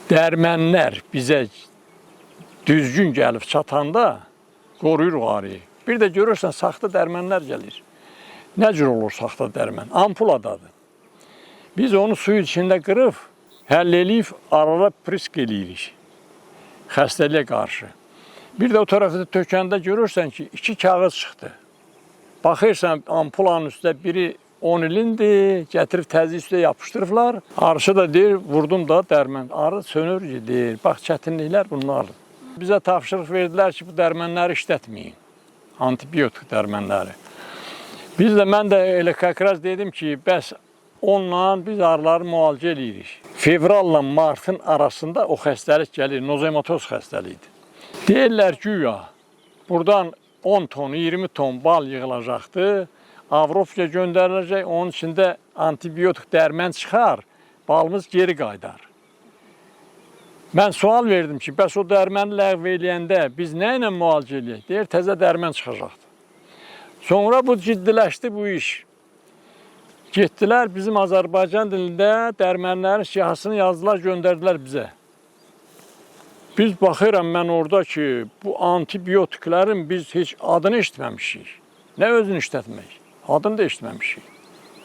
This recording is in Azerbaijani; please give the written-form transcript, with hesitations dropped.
Dərmənlər bizə düzgün gəlib çatanda qoruyur qarıyı. Bir də görürsən, saxta dərmənlər gəlir. Nə cür olur saxta dərmən? Ampuladadır. Biz onu suyun içində qırıb, həll eləyib, arada prisk eləyirik. Xəstəliyə qarşı. Bir də o tərəfdə tökəndə görürsən ki, 2 kağız çıxdı. Baxırsan, ampulanın üstə biri 10 ilindir, gətirib təzyiq üstə yapışdırıblar. Arısı da deyir, vurdum da dərmən. Arı sönür deyir, bax çətinliklər bunlardır. Bizə tapşırıq verdilər ki, bu dərmənləri işlətməyin. Antibiotik dərmənləri. Mən də elə kakraz dedim ki, bəs onunla biz arıları müalicə edirik. Fevralla martın arasında o xəstəlik gəlir, nozematoz xəstəliyidir. Deyirlər ki, buradan 10 ton, 20 ton bal yığılacaqdır, Avropaya göndəriləcək, onun içində antibiotik dərmən çıxar, balımız geri qaydar. Mən sual verdim ki, bəs o dərməni ləğv eləyəndə biz nə ilə müalicə eləyək? Deyir, təzə dərmən çıxacaqdır. Sonra bu ciddiləşdi bu iş. Getdilər bizim Azərbaycan dilində dərmənlərin siyahısını yazdılar, göndərdilər bizə. Biz baxıram mən orada ki, bu antibiotiklərin biz heç adını eşitməmişik. Nə özünü işlətmək? Adını da eşitməmişik.